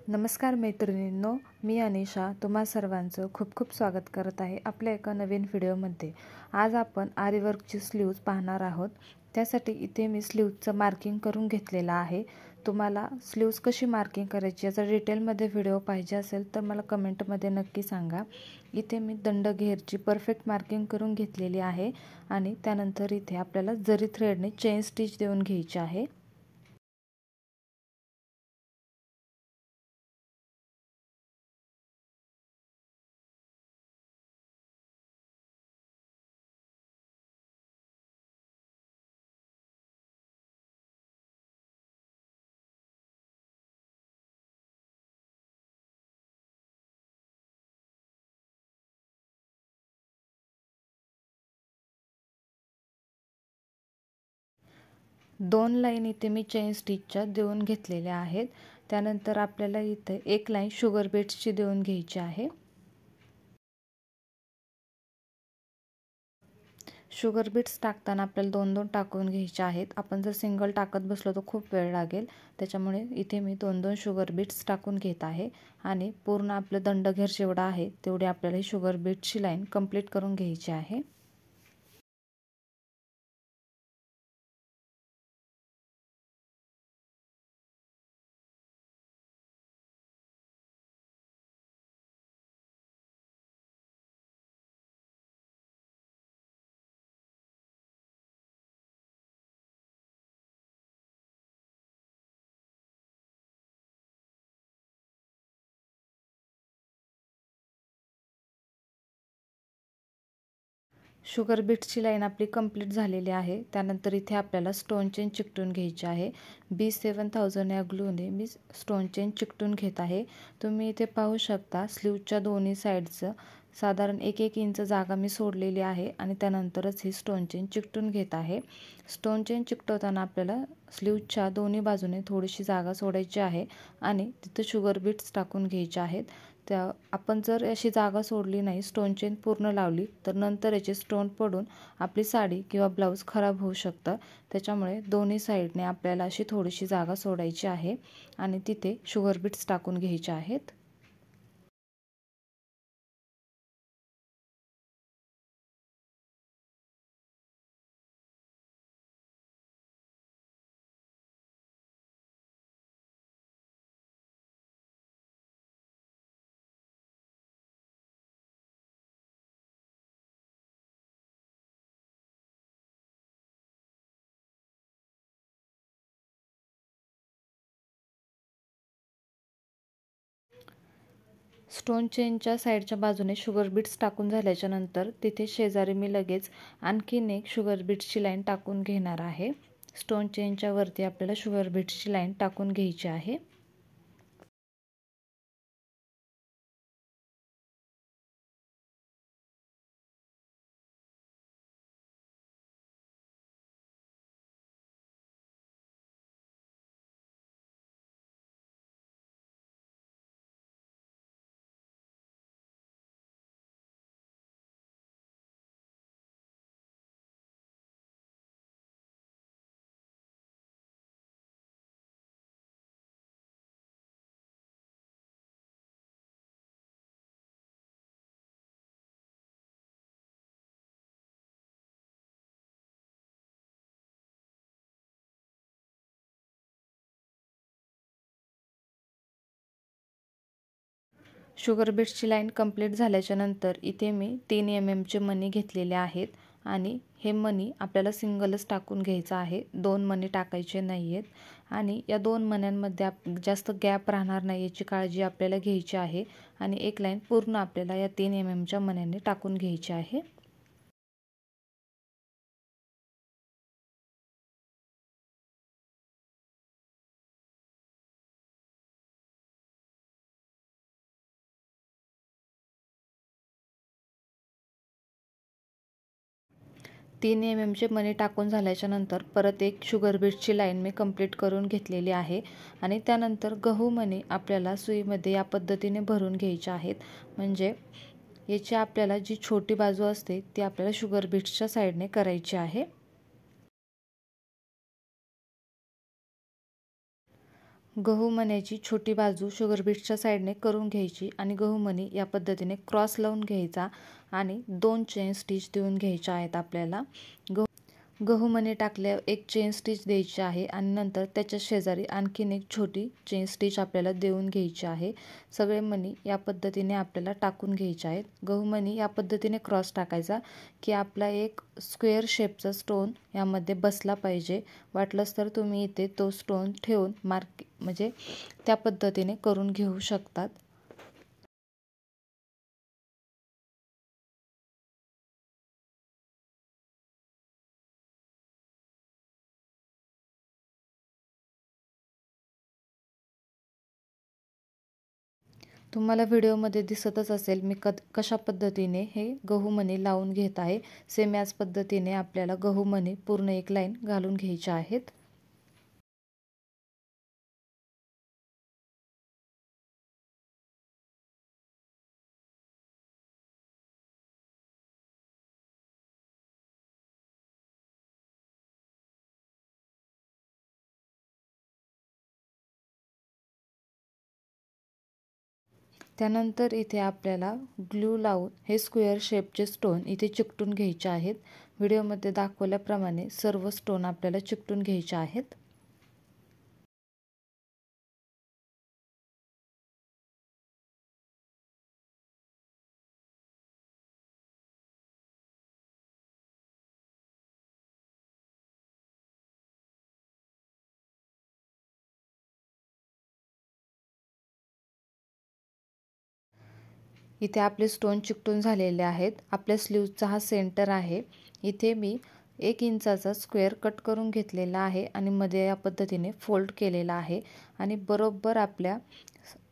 नमस्कार मैत्रिणींनो, मी अनिशा तुम्हा सर्वांचं खूप खूप स्वागत करत आहे आपल्या एका नवीन व्हिडिओमध्ये। आज आपण आरी वर्कची स्लीव्ज पाहणार आहोत। त्यासाठी इथे मी स्लीव्जचं मार्किंग करून घेतलेलं आहे। तुम्हाला स्लीव्ज कशी मार्किंग करायची याचा डिटेलमध्ये व्हिडिओ पाहिजे असेल तर मला कमेंटमध्ये नक्की सांगा। इथे मी दंड घेरची परफेक्ट मार्किंग करून घेतलेली आहे आणि त्यानंतर इथे आपल्याला जरी थ्रेडने चेन स्टिच देऊन घ्यायची आहे। दोन लाईन इथे मी चेन स्टिचच्या देऊन घेतलेल्या आहेत। त्यानंतर आपल्याला इथे एक लाईन शुगर बीट्सची देऊन घ्यायची आहे। शुगर बीट्स टाकताना आपल्याला दोन दोन टाकून घ्यायचे आहेत। आपण जर सिंगल टाकत बसलो तर खूप वेळ लागेल, त्याच्यामुळे इथे मी दोन दोन शुगर बीट्स टाकून घेत आहे आणि पूर्ण आपलं दंड घेर जेवढा आहे तेवढी आपल्याला शुगर बीट्सची लाईन कंप्लीट करून घ्यायची आहे। शुगर बीट्सची लाईन आपली कंप्लीट झालेली आहे। त्यानंतर इथे आपल्याला स्टोन चेन चिकटून घ्यायची आहे। B7000 या ग्लूने मी स्टोन चेन चिकटून घेत आहे। तुम्ही इथे पाहू शकता स्लीवच्या दोन्ही साइडचं साधारण 1-1 इंच जागा मी सोडलेली आहे आणि त्यानंतरच ही स्टोन चेन चिकटून घेत आहे। स्टोन चेन चिकटवताना आपल्याला स्लीवच्या दोन्ही बाजूने थोडीशी जागा सोडायची आहे आणि तिथे शुगर बीट्स टाकून घ्यायचे आहेत। त्या आपण जर अशी जागा सोडली नाही, स्टोन चेन पूर्ण लावली तर नंतर याचे स्टोन पडून आपली साडी किंवा ब्लाउज खराब होऊ शकतं। त्याच्यामुळे दोन्ही साइडने आपल्याला अशी थोडीशी जागा सोडायची आहे आणि तिथे शुगर बीट्स टाकून घ्यायचे आहेत। स्टोन चेनच्या साइडच्या बाजूने शुगर बीट्स टाकून झाल्याच्या नंतर तिथे शेजारी मी लगेच आणखीन एक शुगर बीट्सची लाईन टाकून घेणार आहे। स्टोन चेनच्या वरती आपल्याला शुगर बीट्सची लाईन टाकून घ्यायची आहे। शुगर बीट्सची लाईन कंप्लीट झाल्याच्या नंतर इथे मी 3 mm चे मणी घेतलेले आहेत आणि हे मणी आपल्याला सिंगलच टाकून घ्यायचं आहे, दोन मणी टाकायचे नाहीयेत। आणि या दोन मण्यांमध्ये जास्त गॅप राहणार नाही याची काळजी आपल्याला घ्यायची आहे आणि एक लाईन पूर्ण आपल्याला या 3 mm च्या मण्यांनी टाकून घ्यायची आहे। तीन mm चे मणी टाकून झाल्याच्या नंतर परत एक शुगर बीट्सची लाईन मी कंप्लीट करून घेतलेली आहे आणि त्यानंतर गहू मणी आपल्याला सुईमध्ये या पद्धतीने भरून घ्यायचे आहेत। म्हणजे याची आपल्याला जी छोटी बाजू असते ती आपल्याला शुगर बीट्सच्या साइडने करायची आहे। गहू मण्याची छोटी बाजू शुगर बीट्सच्या साईडने करून घ्यायची आणि गहू मणी या पद्धतीने क्रॉस लावून घ्यायचा आणि 2 चेन स्टिच देऊन घ्यायच्या आहेत आपल्याला। गहू मणी टाकल्यावर एक चेन स्टिच द्यायची आहे आणि नंतर त्याच्या शेजारी आणखीन एक छोटी चेन स्टिच आपल्याला देऊन घ्यायची आहे। सगळे मणी या पद्धतीने आपल्याला टाकून घ्यायचे आहेत। गहू मणी या पद्धतीने क्रॉस टाकायचा की आपला एक स्क्वेअर शेपचा स्टोन यामध्ये बसला पाहिजे। वाटलंच तर तुम्ही इथे तो स्टोन ठेवून मार्क म्हणजे त्या पद्धतीने करून घेऊ शकतात। तुम्हाला व्हिडिओमध्ये दिसतच असेल मी कशा पद्धतीने हे गहू मणी लावून घेत आहे। सेम याच पद्धतीने आपल्याला गहू मणी पूर्ण एक लाईन घालून घ्यायचे आहेत। त्यानंतर इथे आपल्याला ग्लू लावून हे स्क्वेअर शेपचे स्टोन इथे चिकटून घ्यायचे आहेत। व्हिडिओमध्ये दाखवल्याप्रमाणे सर्व स्टोन आपल्याला चिकटून घ्यायचे आहेत। इथे आपले स्टोन चिकटून झालेले आहेत। आपल्या स्लीव्हचा हा सेंटर आहे। इथे मी 1 इंचाचा स्क्वेअर कट करून घेतलेला आहे आणि मध्ये या पद्धतीने फोल्ड केलेला आहे आणि बरोबर आपल्या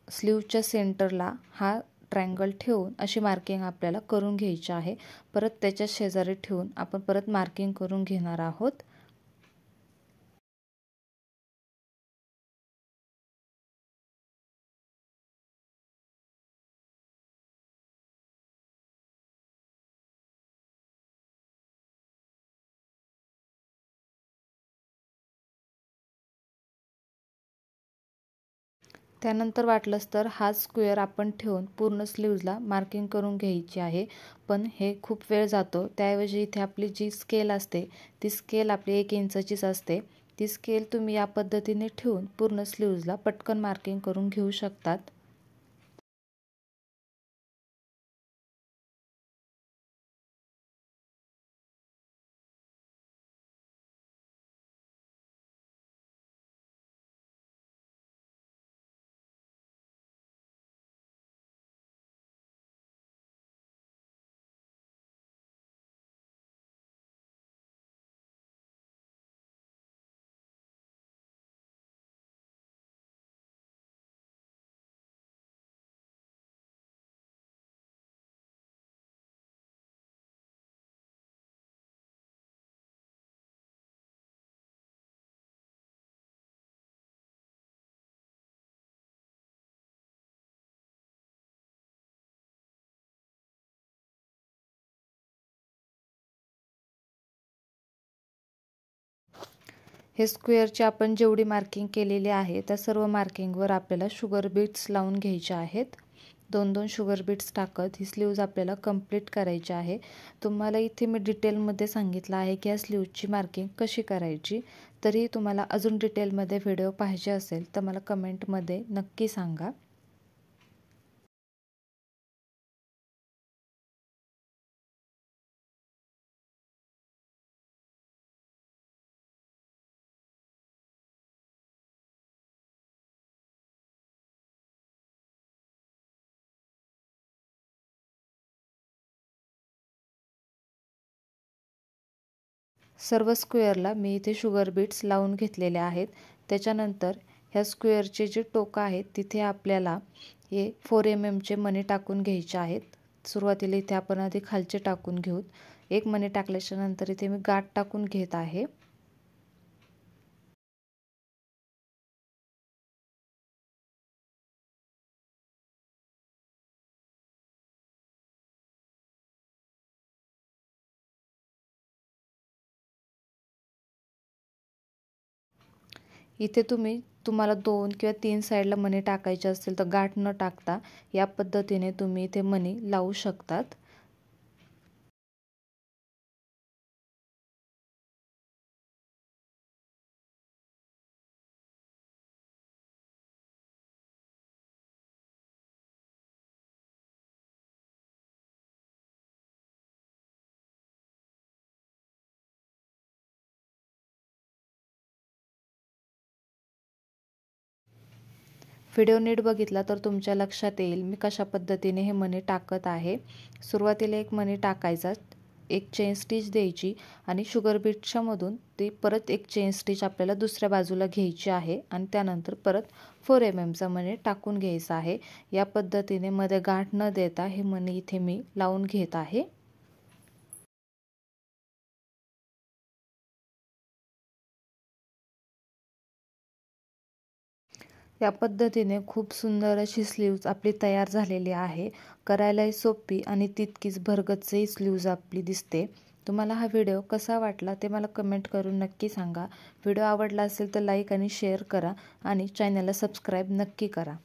स्लीव्हच्या सेंटरला हा ट्रायंगल ठेवून अशी मार्किंग आपल्याला करून घ्यायची आहे। परत त्याच्या शेजारी ठेवून आपण परत मार्किंग करून घेणार आहोत। त्यानंतर वाटलंच तर हा स्क्वेअर आपण ठेवून पूर्ण स्लीव्हजला मार्किंग करून घ्यायची आहे। पण हे खूप वेळ जातो, त्याऐवजी इथे आपली जी स्केल असते ती स्केल आपली 1 इंचाचीच असते। ती स्केल तुम्ही या पद्धतीने ठेवून पूर्ण स्लीव्हजला पटकन मार्किंग करून घेऊ शकतात। हे स्क्वेअरची आपण जेवढी मार्किंग केलेली आहे त्या सर्व मार्किंगवर आपल्याला शुगर बीट्स लावून घ्यायचे आहेत। 2-2 शुगर बीट्स टाकत ही स्लीव्ज आपल्याला कंप्लीट करायची आहे। तुम्हाला इथे मी डिटेलमध्ये सांगितलं आहे की या स्लीव्जची मार्किंग कशी करायची। तरी तुम्हाला अजून डिटेलमध्ये व्हिडिओ पाहिजे असेल तर मला कमेंटमध्ये नक्की सांगा। सर्व स्क्वेअरला मी इथे शुगर बीट्स लावून घेतलेले आहेत। त्याच्यानंतर ह्या स्क्वेअरचे जे टोक आहेत तिथे आपल्याला हे 4 mm चे मणी टाकून घ्यायचे आहेत। सुरुवातीला इथे आपण आधी खालचे टाकून घेऊ। एक मणी टाकल्याच्या नंतर इथे मी गाठ टाकून घेत आहे। इथे तुम्ही तुम्हाला 2 किंवा 3 साईडला मणी टाकायचे असतील तर गाठ न टाकता या पद्धतीने तुम्ही इथे मणी लावू शकतात। व्हिडिओ नीट बघितला तर तुमच्या लक्षात येईल मी कशा पद्धतीने हे मणी टाकत आहे। सुरुवातीला एक मणी टाकायचा, एक चेन स्टिच द्यायची आणि शुगर बीटच्या मधून ती परत एक चेन स्टिच आपल्याला दुसऱ्या बाजूला घ्यायची आहे आणि त्यानंतर परत 4 mm चा मणी टाकून घ्यायचा आहे। या पद्धतीने मध्ये गाठ न देता हे मणी इथे मी लावून घेत आहे। या पद्धतीने खूप सुंदर अशी स्लीव्ज आपली तयार झालेली आहे। करायलाही सोपी आणि तितकीच भरगच्चही स्लीव्ज आपली दिसते। तुम्हाला हा व्हिडिओ कसा वाटला ते मला कमेंट करून नक्की सांगा। व्हिडिओ आवडला असेल तर लाईक आणि शेअर करा आणि चॅनलला सबस्क्राईब नक्की करा।